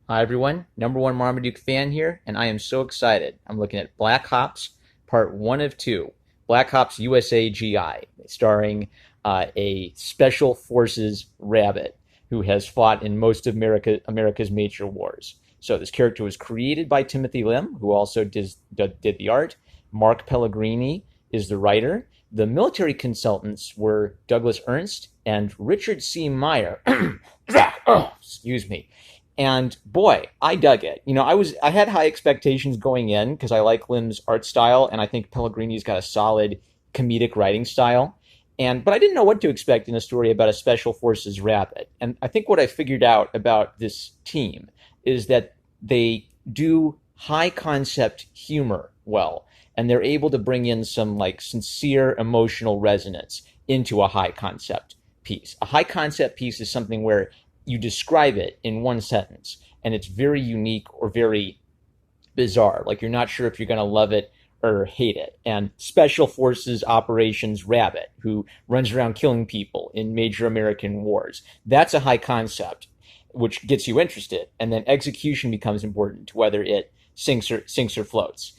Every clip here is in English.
Hi everyone, number one Marmaduke fan here, and I am so excited. I'm looking at Black Ops Part 1 of 2, Black Ops USA GI, starring a Special Forces rabbit who has fought in most of America's major wars. So this character was created by Timothy Lim, who also did the art. Mark Pellegrini is the writer. The military consultants were Douglas Ernst and Richard C. Meyer. Excuse me. And boy, I dug it. I had high expectations going in because I like Lim's art style, and I think Pellegrini's got a solid comedic writing style. But I didn't know what to expect in a story about a special forces rabbit. And I think what I figured out about this team is that they do high concept humor well, and they're able to bring in some like sincere emotional resonance into a high concept piece. A high concept piece is something where you describe it in one sentence and it's very unique or very bizarre. Like you're not sure if you're going to love it or hate it. And Special Forces Operations Rabbit, who runs around killing people in major American wars, that's a high concept, which gets you interested. And then execution becomes important, whether it sinks or floats.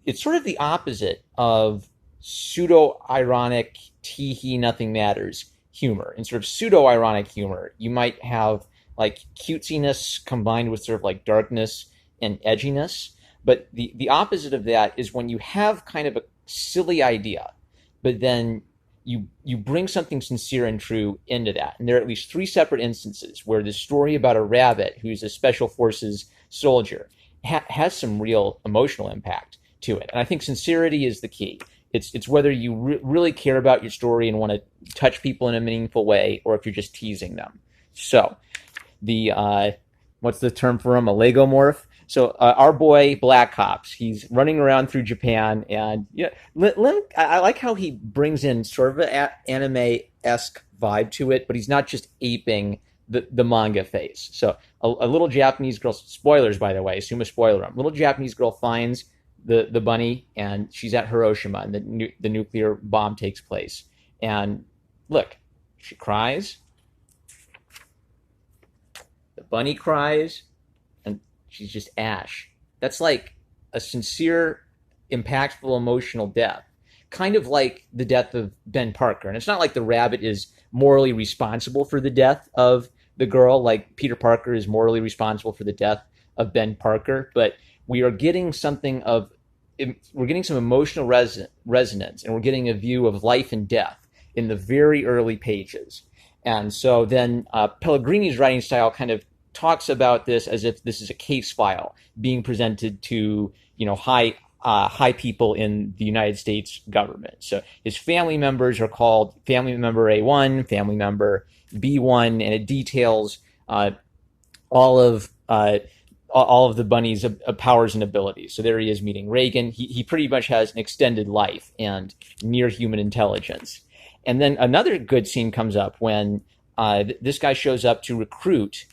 It's sort of the opposite of pseudo-ironic, tee-hee, nothing matters humor. In sort of pseudo-ironic humor, you might have like cutesiness combined with sort of like darkness and edginess. But the opposite of that is when you have kind of a silly idea, but then you bring something sincere and true into that. And there are at least three separate instances where the story about a rabbit who's a special forces soldier has some real emotional impact to it. And I think sincerity is the key. It's whether you really care about your story and want to touch people in a meaningful way, or if you're just teasing them. So, what's the term for him? A Legomorph. So our boy Black Ops, he's running around through Japan, and Lim, I like how he brings in sort of an anime-esque vibe to it, but he's not just aping the manga face. So a little Japanese girl, spoilers by the way, assume a spoiler. Little Japanese girl finds the bunny, and she's at Hiroshima, and the nuclear bomb takes place. And look, she cries. The bunny cries, and she's just ash. That's like a sincere, impactful, emotional death. Kind of like the death of Ben Parker. And it's not like the rabbit is morally responsible for the death of the girl, like Peter Parker is morally responsible for the death of Ben Parker, but we are getting something of, we're getting some emotional resonance, and we're getting a view of life and death in the very early pages. And so then Pellegrini's writing style kind of talks about this as if this is a case file being presented to, high people in the United States government. So his family members are called family member A1, family member B1, and it details all of the bunny's powers and abilities. So there he is meeting Reagan. He pretty much has an extended life and near human intelligence. And then another good scene comes up when this guy shows up to recruit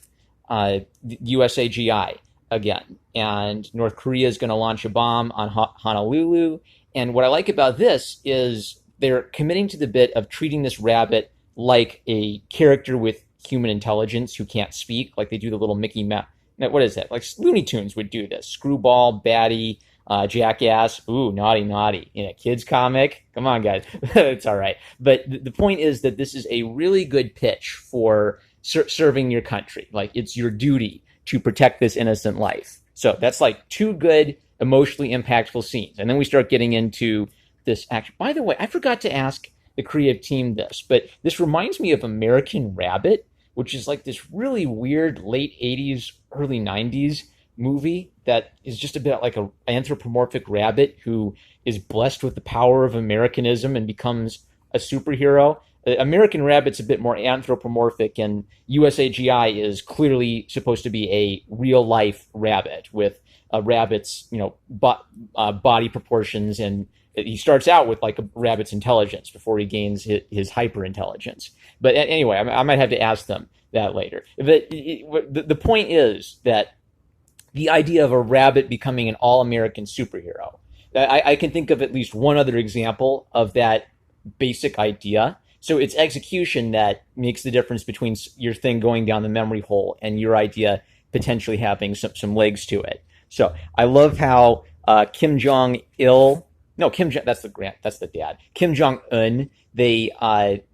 USAGI again. And North Korea is going to launch a bomb on Honolulu. And what I like about this is they're committing to the bit of treating this rabbit like a character with human intelligence who can't speak, like they do the little Mickey Mouse. What is that? Like Looney Tunes would do this. Screwball, Batty, Jackass. Ooh, naughty, naughty. In a kid's comic. Come on, guys. It's all right. But the point is that this is a really good pitch for serving your country. Like, it's your duty to protect this innocent life. So that's like two good, emotionally impactful scenes. And then we start getting into this action. By the way, I forgot to ask the creative team this, but this reminds me of American Rabbit, which is like this really weird late 80s, early 90s movie that is just about like an anthropomorphic rabbit who is blessed with the power of Americanism and becomes a superhero. American Rabbit's a bit more anthropomorphic, and USAGI is clearly supposed to be a real life rabbit with a rabbit's body proportions, and he starts out with like a rabbit's intelligence before he gains his hyper intelligence. But anyway, I might have to ask them that later. But the point is that the idea of a rabbit becoming an all-American superhero, I can think of at least one other example of that basic idea. So it's execution that makes the difference between your thing going down the memory hole and your idea potentially having some legs to it. So I love how Kim Jong Il, no Kim Jong, that's the dad. Kim Jong Un. They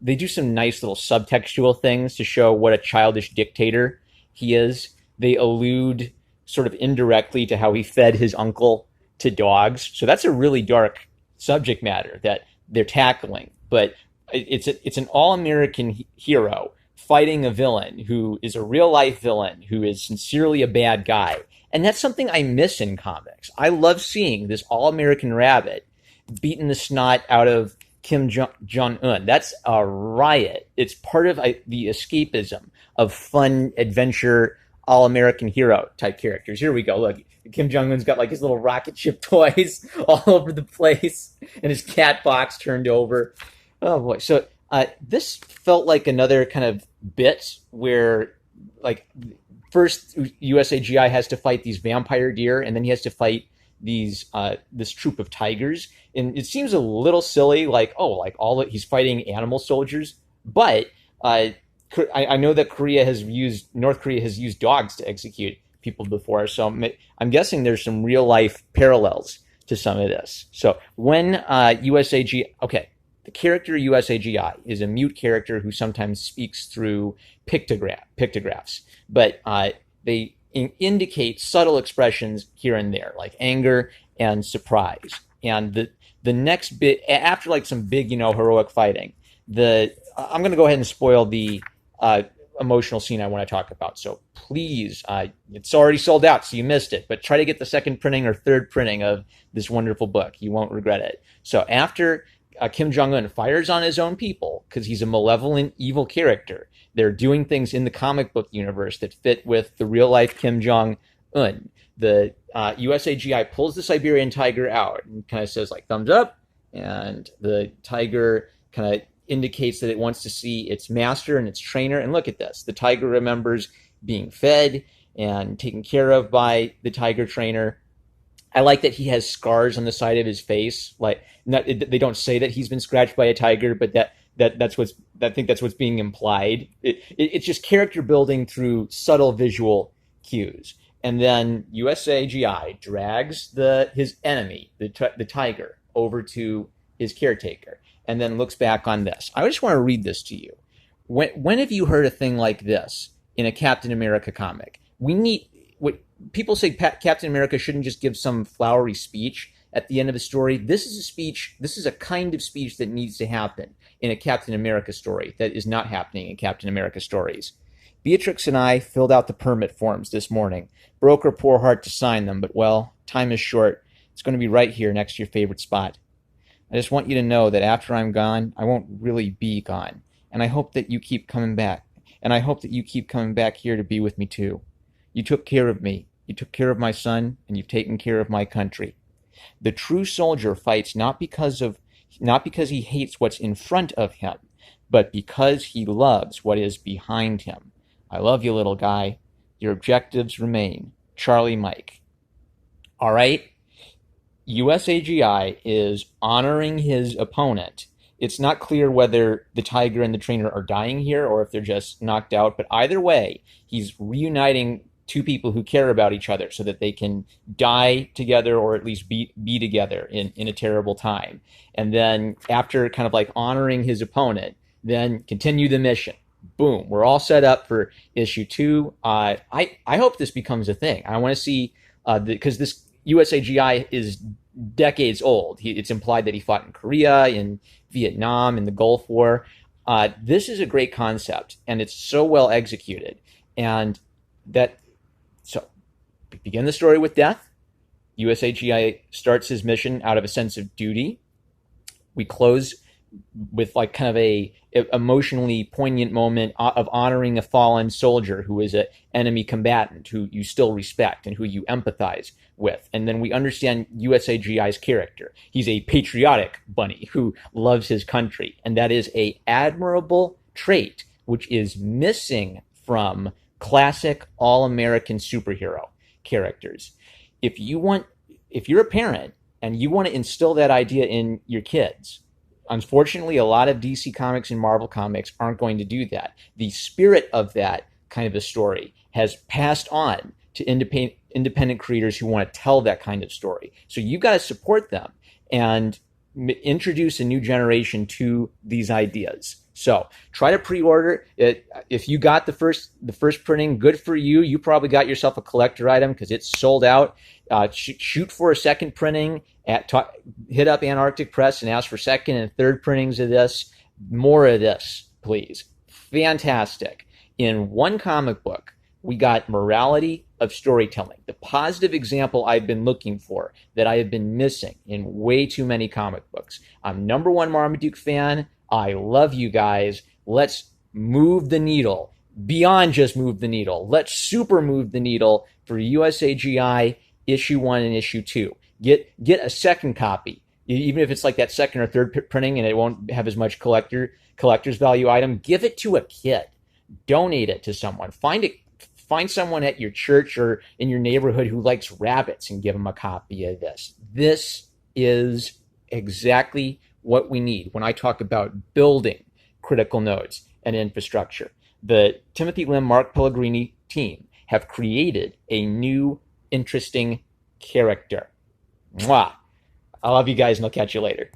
do some nice little subtextual things to show what a childish dictator he is. They allude sort of indirectly to how he fed his uncle to dogs. So that's a really dark subject matter that they're tackling. But it's an all American hero fighting a villain who is a real life villain who is sincerely a bad guy. And that's something I miss in comics. I love seeing this all American rabbit beating the snot out of Kim Jong Un. That's a riot. It's part of the escapism of fun adventure all American hero type characters. Here we go. Look, Kim Jong Un's got like his little rocket ship toys all over the place, and his cat box turned over. Oh boy! So this felt like another kind of bit where, like, first USAGI has to fight these vampire deer, and then he has to fight this troop of tigers, and it seems a little silly, like, oh, like he's fighting animal soldiers, but I know that North Korea has used dogs to execute people before, so I'm guessing there's some real life parallels to some of this. So when the character USAGI is a mute character who sometimes speaks through pictographs, but they indicate subtle expressions here and there, like anger and surprise. And the next bit, after like some big, heroic fighting, I'm going to go ahead and spoil the emotional scene I want to talk about. So please, it's already sold out, so you missed it, but try to get the second printing or third printing of this wonderful book. You won't regret it. So after Kim Jong-un fires on his own people, because he's a malevolent, evil character, they're doing things in the comic book universe that fit with the real life Kim Jong-un. The USAGI pulls the Siberian tiger out and kind of says, like, thumbs up, and the tiger kind of indicates that it wants to see its master and its trainer. And look at this. The tiger remembers being fed and taken care of by the tiger trainer. I like that he has scars on the side of his face. Like, they don't say that he's been scratched by a tiger, but that's what's being implied. It's just character building through subtle visual cues. And then USAGI drags his enemy, the tiger, over to his caretaker, and then looks back on this. I just want to read this to you. When have you heard a thing like this in a Captain America comic? What people say Captain America shouldn't just give some flowery speech at the end of a story. This is a kind of speech that needs to happen in a Captain America story that is not happening in Captain America stories. Beatrix and I filled out the permit forms this morning. Broke her poor heart to sign them, but, well, time is short. It's going to be right here next to your favorite spot. I just want you to know that after I'm gone, I won't really be gone. And I hope that you keep coming back. And I hope that you keep coming back here to be with me too. You took care of me. You took care of my son, and you've taken care of my country. The true soldier fights not because he hates what's in front of him, but because he loves what is behind him. I love you, little guy. Your objectives remain. Charlie Mike. All right? USAGI is honoring his opponent. It's not clear whether the tiger and the trainer are dying here or if they're just knocked out, but either way, he's reuniting two people who care about each other so that they can die together or at least be together in a terrible time. And then after kind of like honoring his opponent, then continue the mission. Boom, we're all set up for issue 2. I hope this becomes a thing. I want to see, because this USAGI is decades old. It's implied that he fought in Korea, in Vietnam, in the Gulf War. This is a great concept, and it's so well executed. And so begin the story with death. USAGI starts his mission out of a sense of duty. We close with like kind of a emotionally poignant moment of honoring a fallen soldier who is an enemy combatant who you still respect and who you empathize with. And then we understand USAGI's character. He's a patriotic bunny who loves his country. And that is a admirable trait, which is missing from classic all-American superhero characters. If you're a parent and you want to instill that idea in your kids, unfortunately, a lot of DC Comics and Marvel Comics aren't going to do that. The spirit of that kind of a story has passed on to independent creators who want to tell that kind of story. So you got to support them and introduce a new generation to these ideas. So try to pre-order it. If you got the first printing, good for you. You probably got yourself a collector item because it's sold out. Shoot for a second printing. Hit up Antarctic Press and ask for second and third printings of this. More of this, please. Fantastic. In one comic book, we got morality of storytelling, the positive example I've been looking for that I have been missing in way too many comic books. I'm #1 Marmaduke fan. I love you guys. Let's move the needle beyond just move the needle. Let's super move the needle for USAGI issue 1 and issue 2. Get a second copy, even if it's like that second or third printing and it won't have as much collector's value item. Give it to a kid. Donate it to someone. Find someone at your church or in your neighborhood who likes rabbits and give them a copy of this. This is exactly what we need when I talk about building critical nodes and infrastructure. The Timothy Lim, Mark Pellegrini team have created a new, interesting character. Mwah! I love you guys, and I'll catch you later.